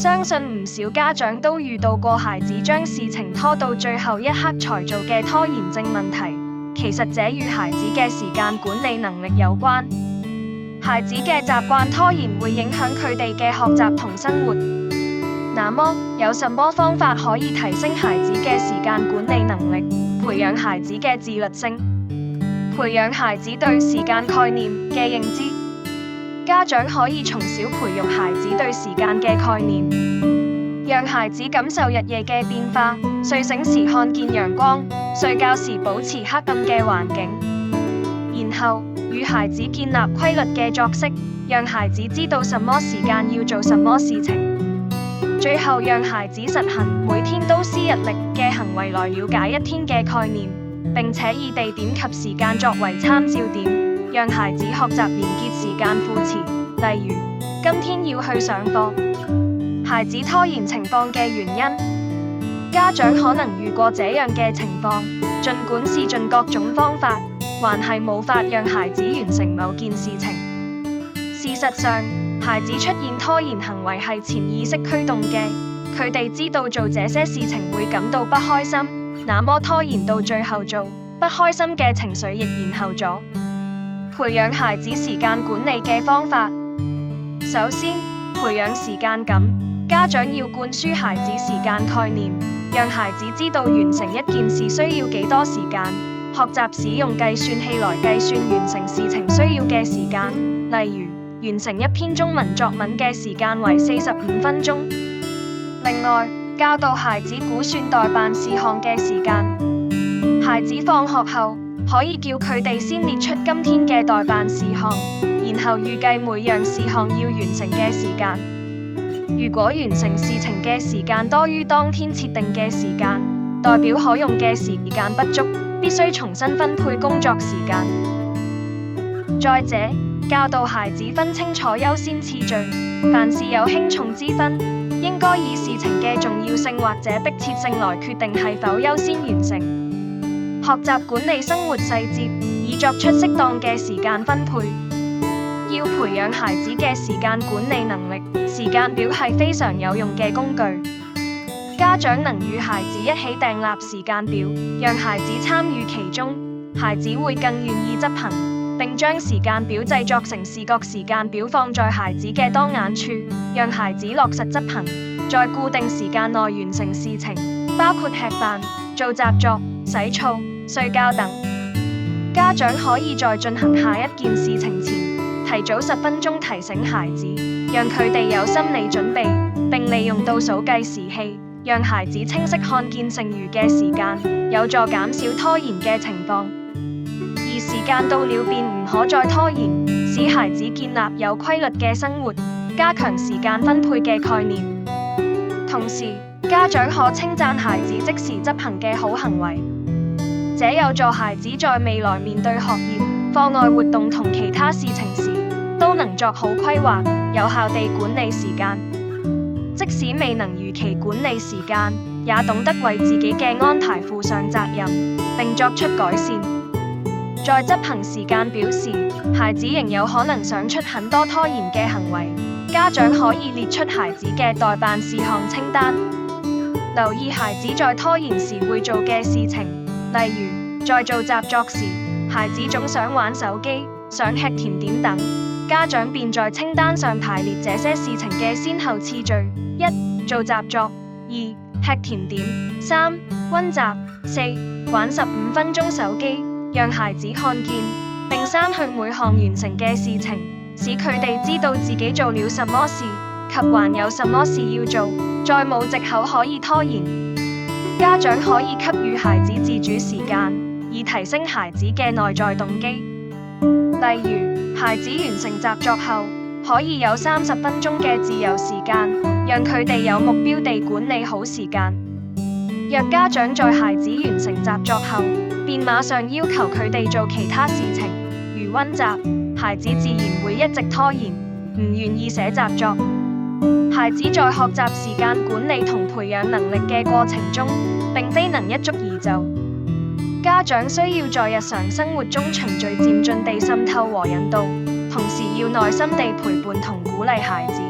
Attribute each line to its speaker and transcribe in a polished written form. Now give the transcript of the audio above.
Speaker 1: 相信唔少家長都遇到過孩子將事情拖到最後一刻才做嘅拖延症問題。其實這與孩子嘅時間管理能力有關。孩子嘅習慣拖延會影響佢哋嘅學習同生活。那麼，有什麼方法可以提升孩子嘅時間管理能力，培養孩子嘅自律性，培養孩子對時間概念嘅認知？家長可以從小培育孩子對時間嘅概念，讓孩子感受日夜嘅變化，睡醒時看見陽光，睡覺時保持黑暗嘅環境，然後與孩子建立規律嘅作息，讓孩子知道什麼時間要做什麼事情。最後讓孩子實行每天都思日曆嘅行為來了解一天嘅概念，並且以地點及時間作為參照點，讓孩子學習連結時間副詞，例如今天要去上課。孩子拖延情況嘅原因，家長可能遇過這樣嘅情況，儘管試盡各種方法，還係無法讓孩子完成某件事情。事實上，孩子出現拖延行為係潛意識驅動嘅，佢哋知道做這些事情會感到不開心，那麼拖延到最後做，不開心嘅情緒亦延後咗。培養孩子時間管理嘅方法，首先，培養時間感。家長要灌輸孩子時間概念，讓孩子知道完成一件事需要幾多時間，學習使用計算器來計算完成事情需要嘅時間，例如完成一篇中文作文嘅時間為45分鐘。另外，教導孩子估算待辦事項嘅時間。孩子放學後，可以叫佢哋先列出今天嘅待辦事項，然後預計每樣事項要完成嘅時間。如果完成事情嘅時間多於當天設定嘅時間，代表可用嘅時間不足，必須重新分配工作時間。再者，教導孩子分清楚優先次序，凡事有輕重之分，應該以事情嘅重要性或者迫切性來決定係否優先完成。學習管理生活細節，以作出適當嘅時間分配。要培養孩子嘅時間管理能力，時間表係非常有用嘅工具。家長能與孩子一起訂立時間表，讓孩子參與其中，孩子會更願意執行，並將時間表製作成視覺時間表放在孩子嘅當眼處，讓孩子落實執行，在固定時間內完成事情，包括吃飯、做習作、洗澡、睡覺等。家長可以在進行下一件事情前，提早10分鐘提醒孩子，讓佢哋有心理準備，並利用倒數計時器，讓孩子清晰看見剩餘嘅時間，有助減少拖延嘅情況。而時間到了便唔可再拖延，使孩子建立有規律嘅生活，加強時間分配嘅概念。同時，家長可稱讚孩子即時執行嘅好行為，這有助孩子在未來面對學業、課外活動同其他事情時，都能作好規劃，有效地管理時間。即使未能如期管理時間，也懂得為自己嘅安排負上責任，並作出改善。在執行時間表時，孩子仍有可能想出很多拖延嘅行為。家長可以列出孩子嘅待辦事項清單，留意孩子在拖延時會做嘅事情，例如在做習作時，孩子總想玩手機、想吃甜點等。家長便在清單上排列這些事情嘅先後次序：1. 做習作； 2. 吃甜點； 3. 溫習； 4. 玩15分鐘手機，讓孩子看見並刪去每項完成嘅事情，使佢哋知道自己做了什麼事及還有什麼事要做，再冇藉口可以拖延。家長可以給予孩子自主時間，以提升孩子嘅內在動機。例如，孩子完成習作後，可以有30分鐘嘅自由時間，讓佢哋有目標地管理好時間。若家長在孩子完成習作後，便馬上要求佢哋做其他事情，如溫習，孩子自然會一直拖延，唔願意寫習作。孩子在學習時間管理同培養能力嘅過程中，並非能一蹴而就。家長需要在日常生活中循序漸進地滲透和引導，同時要耐心地陪伴同鼓勵孩子。